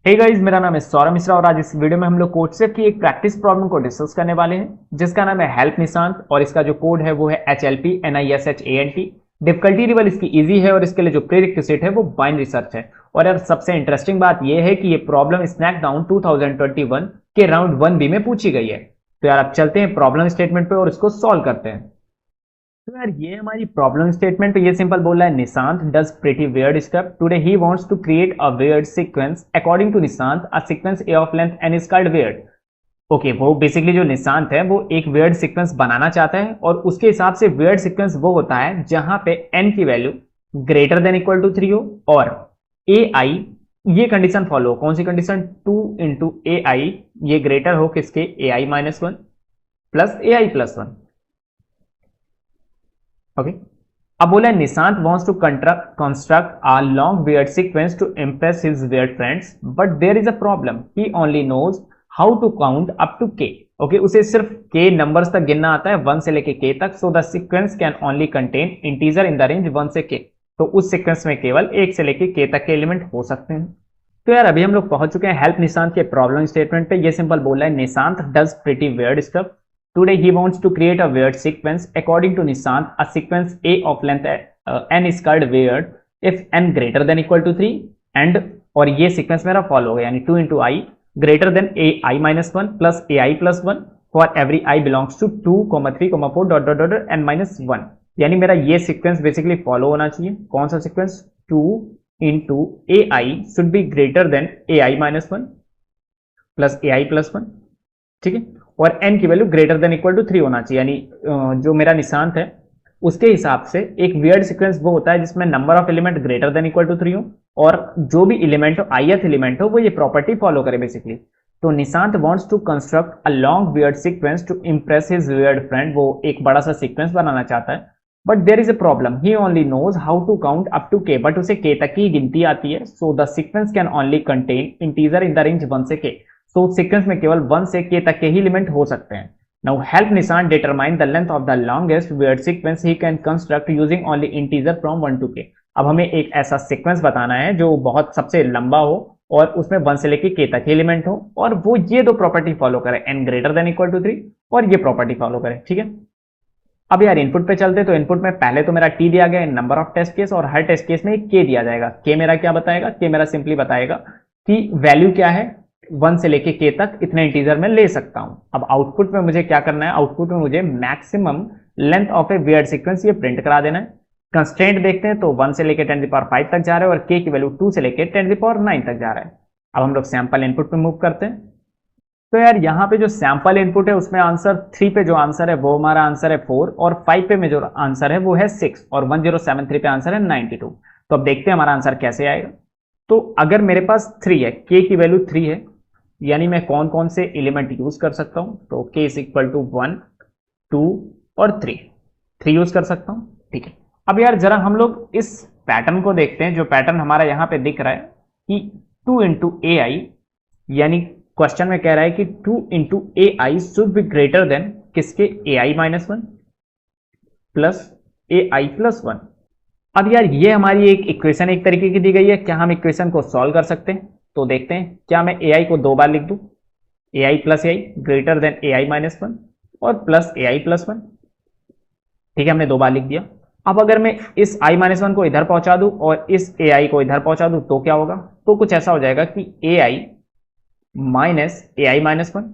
Hey guys, मेरा नाम है सौरभ मिश्रा और आज इस वीडियो में हम लोग कोडसेफ की एक प्रैक्टिस प्रॉब्लम को डिस्कस करने वाले हैं जिसका नाम है हेल्प निशांत और इसका जो कोड है वो है HLP NISHANT। डिफिकल्टी लेवल इसकी इजी है और इसके लिए जो प्रीरिक्विजिट है वो बाइनरी सर्च है। और यार सबसे इंटरेस्टिंग बात यह है कि ये प्रॉब्लम स्नैक डाउन 2021 के राउंड 1B में पूछी गई है। तो यार अब चलते हैं प्रॉब्लम स्टेटमेंट पे और इसको सॉल्व करते हैं। तो यार ये हमारी प्रॉब्लम स्टेटमेंट। तो ये सिंपल बोल रहा है Nishant does pretty weird stuff today he wants to create a weird sequence according to Nishant a sequence A of length n is called weird. Okay, वो बेसिकली जो निशांत है वो एक वियर्ड सीक्वेंस बनाना चाहता है और उसके हिसाब से वियर्ड सीक्वेंस वो होता है जहां पे एन की value greater than equal to 3 हो और ए आई, ये कंडीशन फॉलो हो। कौन सी कंडीशन? 2 इंटू ए आई, ये ग्रेटर हो किसके? A I minus one plus A I plus one. Okay, अब बोला है Nishant wants to construct a long weird sequence to impress his weird friends but there is a problem, he only knows how to count up to K. Okay, उसे सिर्फ के numbers तक गिनना आता है, 1 से लेके के तक। सो the sequence can only contain integer in the range 1 से के। तो उस सीक्वेंस में केवल 1 से लेके के तक के एलिमेंट हो सकते हैं। तो यार अभी हम लोग पहुंच चुके हैं हेल्प निशांत के प्रॉब्लम स्टेटमेंट पे। ये सिंपल बोला है Nishant does pretty weird stuff today he wants to create a weird sequence according to Nishant a sequence A of length n is called weird if n greater than equal to 3 and, और ये sequence मेरा follow हो गया यानी 2 into i greater than a i minus 1 plus a i plus 1 for every i belongs to 2, 3, 4 dot dot dot n minus 1। यानी मेरा ये sequence basically follow होना चाहिए। कौन सा sequence? 2 into a i should be greater than a i minus 1 plus a i plus 1। ठीक है, और n की value greater than equal to 3 होना चाहिए। यानी जो मेरा निशांत है उसके हिसाब से एक वियर्ड सीक्वेंस वो होता है जिसमें number of element greater than equal to 3 हो और जो भी एलिमेंट हो, ith एलिमेंट हो, वो ये प्रॉपर्टी फॉलो करे बेसिकली। तो Nishant wants to construct a long weird sequence to impress his weird friend. वो एक बड़ा सा सीक्वेंस बनाना चाहता है but there is a problem, he only knows how to count up to K. But उसे के तक की गिनती आती है। So the sequence can only contain integer in the range 1 से के। सो सीक्वेंस में केवल 1 से के तक के ही एलिमेंट हो सकते हैं। Now help Nissan determine the length of the longest weird sequence he can construct using only integer from 1 to k। अब हमें एक ऐसा सीक्वेंस बताना है जो बहुत सबसे लंबा हो और उसमें 1 से लेके k तक एलिमेंट हो और वो ये दो प्रॉपर्टी फॉलो करे, n greater than equal to 3 और ये प्रॉपर्टी फॉलो करे। ठीक है, अब यार इनपुट पे चलते। तो इनपुट में पहले तो मेरा t दिया गया है, नंबर ऑफ टेस्ट केस, और हर टेस्ट केस में एक k दिया जाएगा। k मेरा क्या बताएगा? k मेरा सिंपली बताएगा कि वैल्यू क्या है, 1 से लेके k तक इतने इंटीजर में ले सकता हूं। अब आउटपुट में मुझे क्या करना है? आउटपुट में मुझे maximum length of A weird sequence ये प्रिंट करा देना है। कंस्ट्रेंट देखते हैं तो 1 से लेके 10⁵ तक जा रहा है और k की वैल्यू 2 से लेके 10⁹ तक जा रहा है। अब हम लोग सैंपल इनपुट पे मूव करते हैं। तो यार यहाँ पे जो सैंपल इनपुट है उसमें आंसर 3 पे जो आंसर है वो हमारा आंसर है 4 और 5 पे में जो आंसर है वो है 6 और 1073 पे आंसर है 92। तो अब देखते हैं हमारा आंसर कैसे आएगा। तो अगर मेरे पास 3 है, k की वैल्यू 3 है, यानी मैं कौन कौन से एलिमेंट यूज कर सकता हूं? तो k इज इक्वल टू 1, 2 और 3 यूज कर सकता हूं। ठीक है, अब यार जरा हम लोग इस पैटर्न को देखते हैं। जो पैटर्न हमारा यहां पे दिख रहा है कि 2 इंटू ए आई, यानी क्वेश्चन में कह रहा है कि 2 into A I should be greater than किसके? A I minus 1 plus A I plus 1। अब यार ये हमारी एक इक्वेशन एक तरीके की दी गई है। क्या हम इक्वेशन को सॉल्व कर सकते हैं? तो देखते हैं। क्या मैं ए आई को 2 बार लिख दूं? ए I plus A I greater than A I minus 1 और प्लस ए आई प्लस 1। ठीक है, हमने 2 बार लिख दिया। अब अगर मैं इस i माइनस 1 को इधर पहुंचा दूं और इस ए आई को इधर पहुंचा दूं तो क्या होगा? तो कुछ ऐसा हो जाएगा कि ए I minus A I minus 1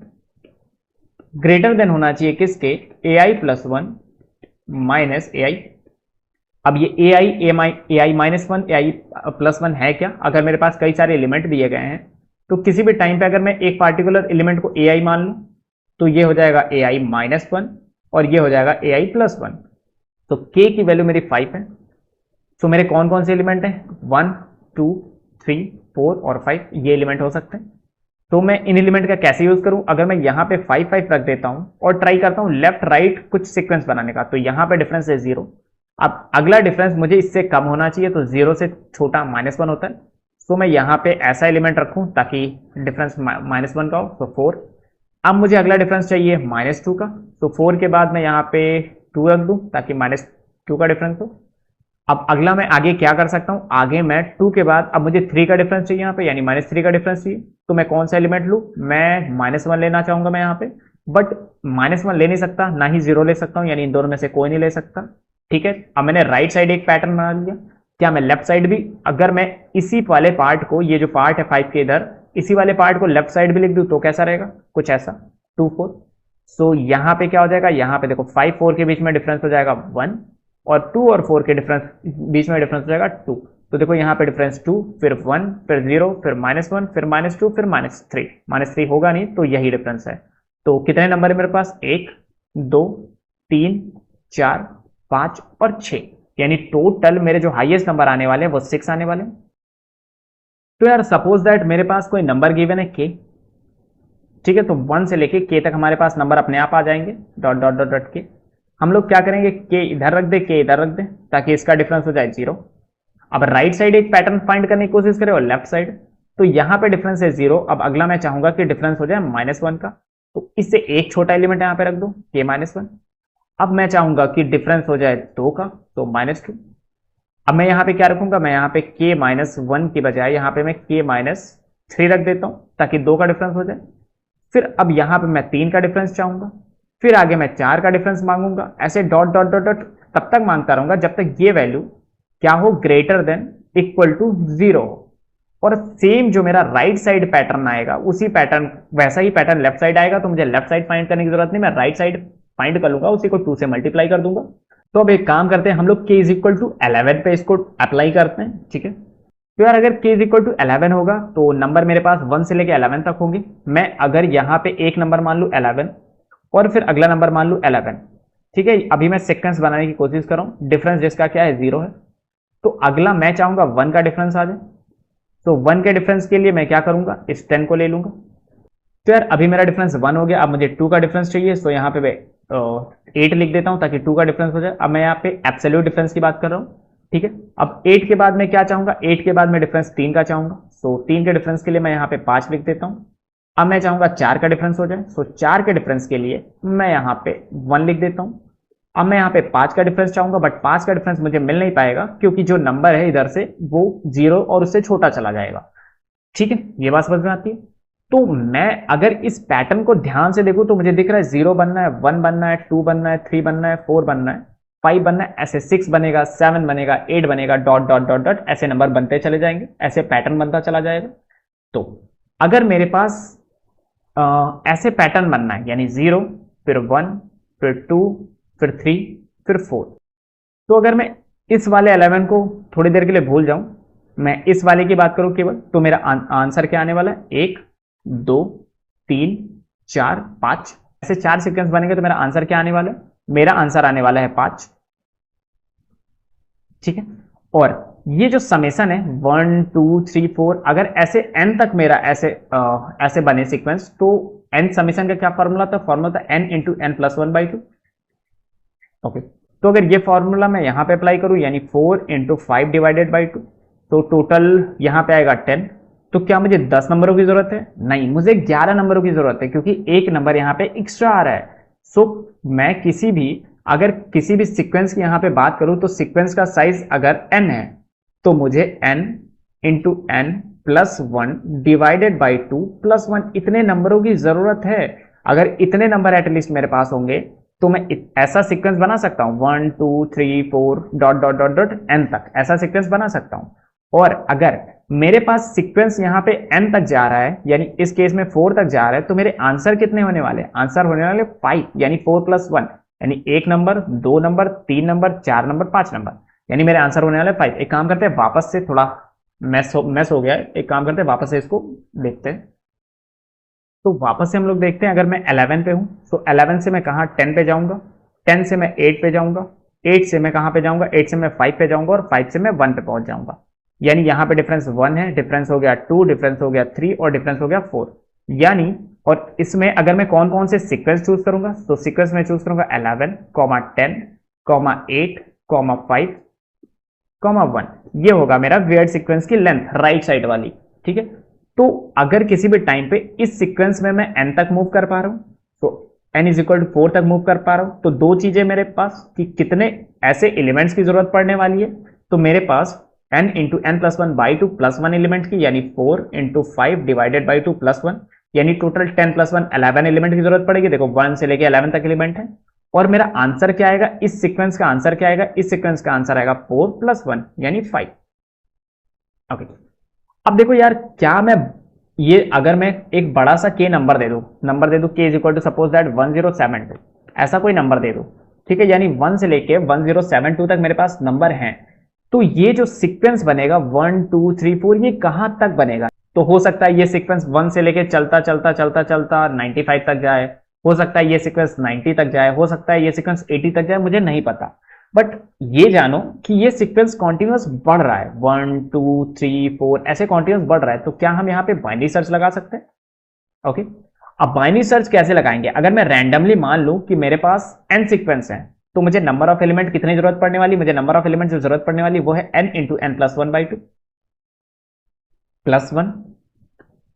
greater than होना चाहिए किसके? ए आई प्लस 1 माइनस ए आई। अब ये ए I minus 1 A I plus 1 है क्या? अगर मेरे पास कई सारे एलिमेंट दिए गए हैं तो किसी भी टाइम पे अगर मैं एक पार्टिकुलर एलिमेंट को ए आई मान लूं तो ये हो जाएगा ए आई माइनस 1 और ये हो जाएगा ए आई प्लस 1। तो k की वैल्यू मेरी 5 है। तो मेरे कौन कौन से एलिमेंट हैं? 1, 2, 3, 4 और 5 ये एलिमेंट हो सकते हैं। तो मैं इन एलिमेंट का कैसे यूज करूं? अगर मैं यहां पे 5 5 रख देता हूं और ट्राई करता हूं लेफ्ट राइट कुछ सीक्वेंस बनाने का, तो यहां पे डिफरेंस है 0। अब अगला डिफरेंस मुझे इससे कम होना चाहिए, तो 0 से छोटा -1 होता है। तो मैं यहां पे ऐसा एलिमेंट रखूं ताकि डिफरेंस -1 का हो, तो 4। अब मुझे अगला डिफरेंस चाहिए -2 का, तो 4 के बाद मैं यहाँ पे 2 रख दूं ताकि -2 का डिफरेंस हो। अब अगला मैं आगे क्या कर सकता हूं, आगे मैं 2 के बाद अब मुझे 3 का डिफरेंस चाहिए यहाँ पे, यानी -3 का डिफरेंस चाहिए। तो मैं कौन सा एलिमेंट लूं, मैं -1 लेना चाहूंगा मैं यहाँ पे, बट -1 ले नहीं सकता, ना ही 0 ले सकता हूं, यानी इन दोनों में से कोई नहीं ले सकता। ठीक है, अब मैंने राइट साइड एक पैटर्न बना लिया। क्या मैं लेफ्ट साइड भी, अगर मैं इसी वाले पार्ट को, ये जो पार्ट है 5 के इधर, इसी वाले पार्ट को लेफ्ट साइड भी लिख दूं तो कैसा रहेगा, कुछ ऐसा 2 4। सो यहाँ पे क्या हो जाएगा, यहाँ पे देखो 5 4 के बीच में डिफरेंस हो जाएगा 1, और 2 और 4 के डिफरेंस बीच में डिफरेंस हो जाएगा 2। तो देखो यहाँ पे डिफरेंस 2, फिर 1, फिर 0, फिर -1, फिर -2, फिर -3। -3 होगा नहीं, तो यही डिफरेंस है। तो कितने नंबर है मेरे पास, 1 2 3 4 5 और 6, यानी टोटल मेरे जो हाईएस्ट नंबर आने वाले हैं वो 6 आने वाले हैं। तो यार सपोज दैट मेरे पास कोई नंबर गिवन है k, ठीक है, तो 1 से लेके k तक हमारे पास नंबर अपने आप आ जाएंगे, डॉट डॉट डॉट डॉट के। हम लोग क्या करेंगे, k इधर रख दे, k इधर रख दे, ताकि इसका डिफरेंस हो जाए 0। अब राइट साइड एक पैटर्न फाइंड करने की कोशिश करें और लेफ्ट साइड, तो यहां पे डिफरेंस है 0। अब अगला मैं चाहूंगा कि डिफरेंस हो जाए -1 का, तो इससे एक छोटा एलिमेंट यहां पे रख दो, k -1। अब मैं चाहूंगा कि डिफरेंस हो जाए 2 का, तो -2। अब मैं यहाँ पे क्या रखूंगा, मैं यहाँ पे k -1 की बजाय यहाँ पे मैं k -3 रख देता हूं, ताकि 2 का डिफरेंस हो जाए। फिर अब यहाँ पे मैं 3 का डिफरेंस चाहूंगा, फिर आगे मैं 4 का डिफरेंस मांगूंगा, ऐसे डॉट डॉट डॉट डॉट तब तक मांगता रहूंगा जब तक ये वैल्यू क्या हो, ग्रेटर देन इक्वल टू 0। और सेम जो मेरा राइट साइड पैटर्न आएगा, उसी पैटर्न, वैसा ही पैटर्न लेफ्ट साइड आएगा, तो मुझे लेफ्ट साइड फाइंड करने की जरूरत नहीं, मैं राइट साइड फाइंड कर लूंगा, उसी को 2 से मल्टीप्लाई कर दूंगा। तो अब एक काम करते हैं, हम लोग k इज इक्वल टू 11 पे इसको अप्लाई करते हैं। ठीक है, तो यार अगर k इज इक्वल टू 11 होगा तो नंबर मेरे पास 1 से लेके 11 तक होंगे। मैं अगर यहाँ पे एक नंबर मान लू 11 और फिर अगला नंबर मान लू 11, ठीक है, अभी मैं सीक्वेंस बनाने की कोशिश कर रहा हूँ, डिफरेंस जिसका क्या है 0 है, तो अगला मैं चाहूंगा 1 का डिफरेंस आ जाए। तो 1 के डिफरेंस के लिए मैं क्या करूंगा, इस 10 को ले लूंगा। तो यार अभी मेरा डिफरेंस 1 हो गया, अब मुझे 2 का डिफरेंस चाहिए, तो यहाँ पे मैं 8 लिख देता हूँ ताकि 2 का डिफरेंस हो जाए। अब मैं यहाँ पे एब्सोल्यूट डिफरेंस की बात कर रहा हूँ। ठीक है, अब 8 के बाद मैं क्या चाहूंगा, 8 के बाद मैं डिफरेंस 3 का चाहूंगा, सो 3 के डिफरेंस के लिए मैं यहाँ पे 5 लिख देता हूँ। अब मैं चाहूंगा 4 का डिफरेंस हो जाए, सो 4 के डिफरेंस के लिए मैं यहाँ पे 1 लिख देता हूँ। अब मैं यहाँ पे 5 का डिफरेंस चाहूंगा, बट 5 का डिफरेंस मुझे मिल नहीं पाएगा क्योंकि जो नंबर है इधर से वो 0 और उससे छोटा चला जाएगा। ठीक है, ये बात समझ में आती है। तो मैं अगर इस पैटर्न को ध्यान से देखूं तो मुझे दिख रहा है 0 बनना है, 1 बनना है, 2 बनना है, 3 बनना है, 4 बनना है, 5 बनना है, ऐसे 6 बनेगा, 7 बनेगा, 8 बनेगा, डॉट डॉट डॉट डॉट ऐसे नंबर बनते चले जाएंगे, ऐसे पैटर्न बनता चला जाएगा। तो अगर मेरे पास ऐसे पैटर्न बनना है, यानी 0 फिर 1 फिर 2 फिर 3 फिर 4, तो अगर मैं इस वाले 11 को थोड़ी देर के लिए भूल जाऊं, मैं इस वाले की बात करूं केवल, तो मेरा आंसर क्या आने वाला है, 1 2 3 4 5, ऐसे 4 सीक्वेंस बनेंगे तो मेरा आंसर क्या आने वाला है, मेरा आंसर आने वाला है 5। ठीक है, और ये जो समेशन है 1 2 3 4, अगर ऐसे n तक मेरा ऐसे बने सीक्वेंस, तो n समेशन का क्या फॉर्मूला था, फॉर्मूला था n into n plus 1/2। Okay, तो अगर ये फॉर्मूला मैं यहां पे अप्लाई करूं, यानी 4 इंटू 5 डिवाइडेड बाई 2, तो टोटल यहां पे आएगा 10। तो क्या मुझे 10 नंबरों की जरूरत है, नहीं, मुझे 11 नंबरों की जरूरत है, क्योंकि एक नंबर यहां पे एक्स्ट्रा आ रहा है। सो मैं अगर किसी भी सीक्वेंस की यहां पे बात करूं, तो सीक्वेंस का साइज अगर n है, तो मुझे n into n plus 1 divided by 2 plus 1 इतने नंबरों की जरूरत है। अगर इतने नंबर एटलीस्ट मेरे पास होंगे तो मैं ऐसा सीक्वेंस बना सकता हूं, 1 2 3 4 dot dot dot dot n तक ऐसा सीक्वेंस बना सकता हूं। और अगर मेरे पास सीक्वेंस यहां पे n तक जा रहा है, यानी इस केस में 4 तक जा रहा है, तो मेरे आंसर कितने होने वाले, आंसर होने वाले 5, यानी 4 प्लस 1, यानी 1 number 2 number 3 number 4 number 5 number, यानी मेरे आंसर होने वाले 5। एक काम करते हैं, वापस से थोड़ा मैस हो गया है, एक काम करते हैं वापस से इसको देखते हैं। तो वापस से हम लोग देखते हैं, अगर मैं 11 पे हूं तो 11 से मैं कहां 10 पे जाऊंगा, 10 से मैं 8 पे जाऊंगा, 8 से मैं कहां पे जाऊंगा, 8 से मैं 5 पे जाऊंगा, और 5 से मैं 1 पे पहुंच जाऊंगा। यानी यहां पे डिफरेंस 1 है, डिफरेंस हो गया 2, डिफरेंस हो गया 3 और डिफरेंस हो गया 4। यानी और इसमें अगर मैं कौन कौन से सीक्वेंस चूज करूंगा, तो सीक्वेंस में चूज करूंगा 11, 10, 8, 5, 1, ये होगा मेरा वेयर्ड सीक्वेंस की लेंथ, राइट साइड वाली। ठीक है, तो अगर किसी भी टाइम पे इस सीक्वेंस में मैं n तक मूव कर पा रहा हूं, तो n इज इक्वल टू 4 तक मूव कर पा रहा हूं, तो दो चीजें मेरे पास कि कितने ऐसे एलिमेंट्स की जरूरत पड़ने वाली है, तो मेरे पास n into N plus one by two plus one element की, यानी 4 into 5 divided by two plus one, यानी टोटल 10 प्लस वन 11 एलिमेंट की जरूरत पड़ेगी। देखो 1 से लेके 11 तक एलिमेंट है। और मेरा आंसर क्या आएगा, इस सीक्वेंस का आंसर क्या आएगा, इस सीक्वेंस का आंसर आएगा 4 प्लस 1 यानी 5। ओके, अब देखो यार, क्या मैं ये अगर मैं एक बड़ा सा k नंबर दे दूं k is equal to suppose that 1072, ऐसा कोई नंबर दे दूं, ठीक है, यानी 1 से लेके 1072 तक मेरे पास नंबर हैं, तो ये जो सीक्वेंस बनेगा 1 2 3 4 ये कहां तक बनेगा। तो हो सकता है ये सीक्वेंस 1 से लेके चलता चलता चलता चलता 95 तक जाए, हो सकता है ये सीक्वेंस 90 तक जाए, हो सकता है ये सीक्वेंस 80 तक जाए, मुझे नहीं पता। बट ये जानो कि ये सीक्वेंस कॉन्टिन्यूअस बढ़ रहा है, 1 2 3 4 ऐसे कॉन्टिन्यूअस बढ़ रहा है। तो क्या हम यहाँ पे बाइनरी सर्च लगा सकते हैं? ओके, अब बाइनरी सर्च कैसे लगाएंगे? अगर मैं रैंडमली मान लूं कि मेरे पास n सीक्वेंस है, तो मुझे नंबर ऑफ एलिमेंट कितनी जरूरत पड़ने वाली, मुझे नंबर ऑफ एलिमेंट जो जरूरत पड़ने वाली वो है n into N plus one by two plus one.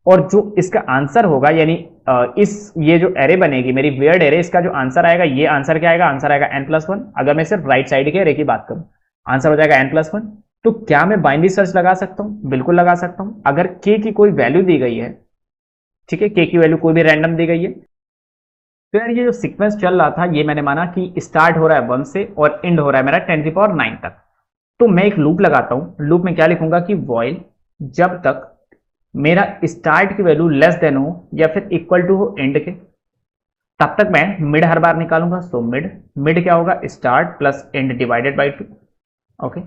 और जो इसका आंसर होगा, यानी ये जो एरे बनेगी मेरी वेयर्ड एरे, इसका जो आंसर आएगा, ये आंसर क्या आएगा, आंसर आएगा n प्लस वन। अगर मैं सिर्फ राइट साइड के एरे की बात करूं, आंसर हो जाएगा n प्लस वन। तो क्या मैं बाइनरी सर्च लगा सकता हूं? बिल्कुल लगा सकता हूं। अगर k की कोई वैल्यू दी गई है, ठीक है, k की वैल्यू कोई भी रैंडम दी गई है, तो यार ये जो सीक्वेंस चल रहा था, ये मैंने माना कि स्टार्ट हो रहा है 1 से और एंड हो रहा है मेरा 10⁹ तक। तो मैं एक लूप लगाता हूं। लूप में क्या लिखूंगा कि वॉइल जब तक मेरा स्टार्ट की वैल्यू लेस देन हो या फिर इक्वल टू हो एंड के, तब तक मैं मिड हर बार निकालूंगा। सो मिड क्या होगा, start plus and divided by 2। Okay,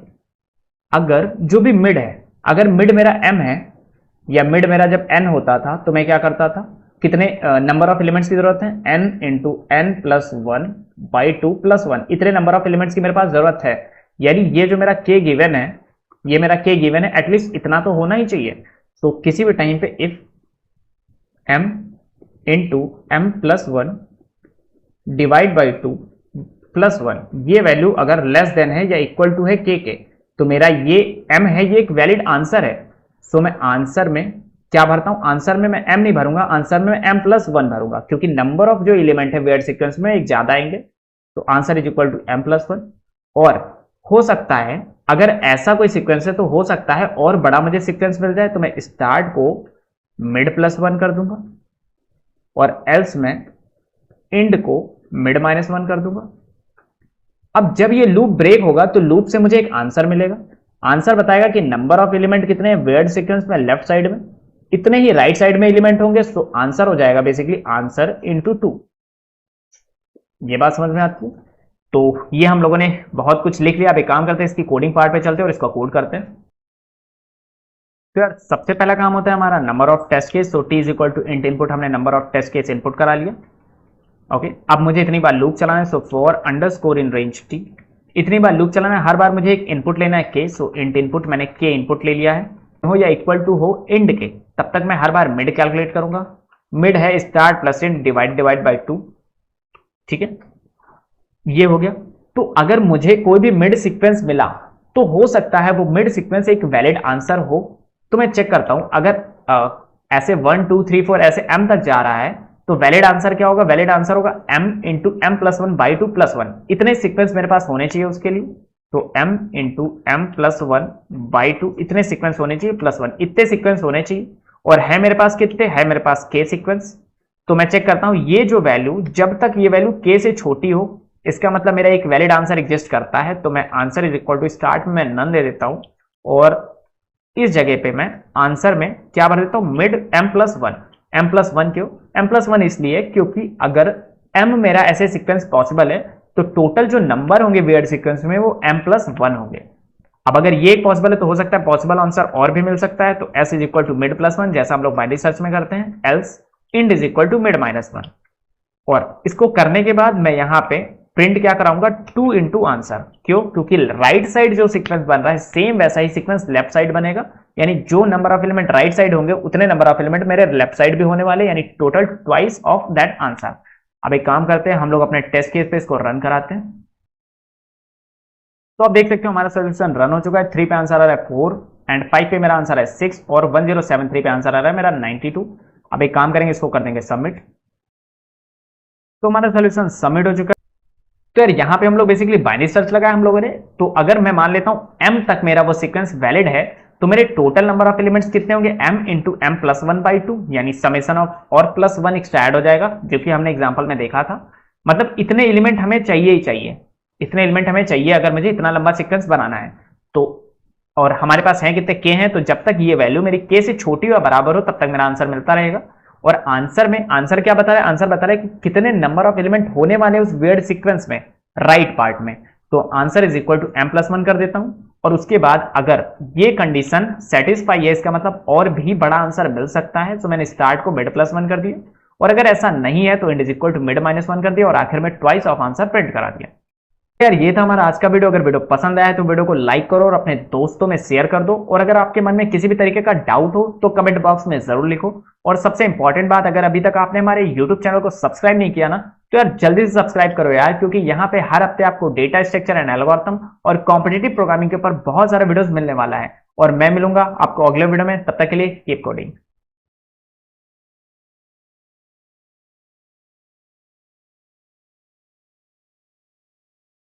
अगर जो भी मिड है, अगर मिड मेरा m है या मिड मेरा जब n होता था, तो मैं क्या करता था, कितने नंबर ऑफ एलिमेंट्स की जरूरत है, n into N plus one by two plus one, इतने नंबर ऑफ एलिमेंट्स की मेरे पास जरूरत है। यानी ये जो मेरा k गिवन है, ये मेरा k गिवन है, एटलीस्ट इतना तो होना ही चाहिए। तो किसी भी टाइम पे if m into M plus one divide by two plus one, ये वैल्यू अगर लेस देन है या इक्वल टू है k के, तो मेरा ये m है, ये एक वैलिड आंसर है। सो मैं आंसर में क्या भरता हूं, आंसर में मैं m नहीं भरूंगा, आंसर में मैं m प्लस वन भरूंगा, क्योंकि नंबर ऑफ जो एलिमेंट है वेयर्ड सीक्वेंस में एक ज्यादा आएंगे। तो answer is equal to m plus one. और हो सकता है अगर ऐसा कोई सीक्वेंस है, तो हो सकता है और बड़ा मुझे सीक्वेंस मिल जाए, तो मैं स्टार्ट को मिड प्लस वन कर दूंगा और एल्स में एंड को मिड माइनस वन कर दूंगा। अब जब ये लूप ब्रेक होगा, तो लूप से मुझे एक आंसर मिलेगा। आंसर बताएगा कि नंबर ऑफ एलिमेंट कितने हैं वेयर्ड सीक्वेंस में लेफ्ट साइड में, इतने ही राइट साइड में एलिमेंट होंगे। तो आंसर हो जाएगा बेसिकली आंसर इंटू 2। ये बात समझ में आती है? तो ये हम लोगों ने बहुत कुछ लिख लिया। अब एक काम करते हैं, इसकी कोडिंग पार्ट पे चलते हैं और इसका कोड करते हैं। तो यार सबसे पहला काम होता है हमारा नंबर ऑफ टेस्ट केस। तो T is equal to int input, हमने number of test case input करा लिया। ओके, अब मुझे इतनी बार लूप चलाना है। So for underscore in range T, इतनी बार लूप चलाना है, हर बार मुझे एक इनपुट लेना है के। सो इंट इनपुट, मैंने के इनपुट ले लिया है, हो या इक्वल टू हो एंड के, तब तक मैं हर बार मिड कैलकुलेट करूंगा। मिड है start plus and divide by 2, ठीक है, ये हो गया। तो अगर मुझे कोई भी मिड सीक्वेंस मिला, तो हो सकता है वो मिड सीक्वेंस एक वैलिड आंसर हो। तो मैं चेक करता हूं, अगर ऐसे 1 2 3 4 ऐसे m तक जा रहा है, तो वैलिड आंसर क्या होगा, वैलिड आंसर होगा m into M plus one by two plus one. इतने सीक्वेंस मेरे पास होने चाहिए उसके लिए। तो m into M plus one by two, इतने सीक्वेंस होने चाहिए प्लस वन, इतने सीक्वेंस होने चाहिए। और है मेरे पास कितने, है मेरे पास k सीक्वेंस। तो मैं चेक करता हूं, ये जो वैल्यू, जब तक ये वैल्यू k से छोटी हो, इसका मतलब मेरा एक वैलिड आंसर एग्जिस्ट करता है। तो मैं answer is equal to start में नन दे देता हूं और इस जगह पे मैं आंसर में क्या भर देता हूं, mid m plus one. m plus one क्यों, m प्लस वन इसलिए क्योंकि अगर m मेरा ऐसे सीक्वेंस पॉसिबल है, तो टोटल जो नंबर होंगे वेयर्ड सीक्वेंस में वो m प्लस वन होंगे। अब अगर ये पॉसिबल है, तो हो सकता है पॉसिबल आंसर और भी मिल सकता है। तो s is equal to mid plus one, जैसा हम लोग बाइनरी सर्च में करते हैं, else end is equal to mid minus one. और इसको करने के बाद मैं यहां पे प्रिंट क्या कराऊंगा, 2 इंटू आंसर। क्यों, क्योंकि राइट साइड जो सीक्वेंस बन रहा है, सेम वैसा ही सीक्वेंस लेफ्ट साइड बनेगा। यानी जो number of element right side होंगे, उतने नंबर ऑफ एलिमेंट मेरे लेफ्ट साइड भी होने वाले, यानी total twice of that answer. अब एक काम करते हैं, हम लोग अपने टेस्ट केस पे इसको रन कराते हैं। तो आप देख सकते हो हमारा सोल्यूशन रन हो चुका है। 3 पे आंसर आ रहा है 4 एंड 5 पे मेरा आंसर है 6 और 1073 पे आंसर आ रहा है मेरा 92। अब एक काम करेंगे, इसको कर देंगे सबमिट। तो हमारा सोल्यूशन सबमिट हो चुका है। तो यार यहाँ पे हम लोग बेसिकली बाइनरी सर्च लगाया हम लोगों ने। तो अगर मैं मान लेता हूं m तक मेरा वो सीक्वेंस वैलिड है, तो मेरे टोटल नंबर ऑफ एलिमेंट्स कितने होंगे, m into M plus one by two, यानी समेशन ऑफ और प्लस वन एक्स्ट्रा ऐड हो जाएगा, जो कि हमने एग्जाम्पल में देखा था। मतलब इतने एलिमेंट हमें चाहिए ही चाहिए, इतने एलिमेंट हमें चाहिए अगर मुझे इतना लंबा सीक्वेंस बनाना है तो। और हमारे पास है कितने, k हैं, तो जब तक ये वैल्यू मेरी k से छोटी या बराबर हो तब तक मेरा आंसर मिलता रहेगा। और आंसर में, आंसर क्या बता रहा है, आंसर बता रहा है कि कितने नंबर ऑफ एलिमेंट होने वाले उस वेयर्ड सीक्वेंस में, राइट पार्ट में। तो answer is equal to m plus one कर देता हूं, और उसके बाद अगर ये कंडीशन सेटिस्फाई है, इसका मतलब और भी बड़ा आंसर मिल सकता है, तो मैंने स्टार्ट को मिड प्लस वन कर दिया, और अगर ऐसा नहीं है तो end is equal to mid minus one कर दिया, और आखिर में ट्वाइस ऑफ आंसर प्रिंट करा दिया। यार ये था हमारा आज का वीडियो। अगर वीडियो पसंद आया तो वीडियो को लाइक करो और अपने दोस्तों में शेयर कर दो, और अगर आपके मन में किसी भी तरीके का डाउट हो तो कमेंट बॉक्स में जरूर लिखो। और सबसे इंपॉर्टेंट बात, अगर अभी तक आपने हमारे यूट्यूब चैनल को सब्सक्राइब नहीं किया ना, तो यार जल्दी से सब्सक्राइब करो यार, क्योंकि यहाँ पे हर हफ्ते आपको डेटा स्ट्रक्चर एंड एल्गोरिथम और कॉम्पिटिटिव प्रोग्रामिंग के ऊपर बहुत सारे वीडियोस मिलने वाला है। और मैं मिलूंगा आपको अगले वीडियो में, तब तक के लिए कीप कोडिंग।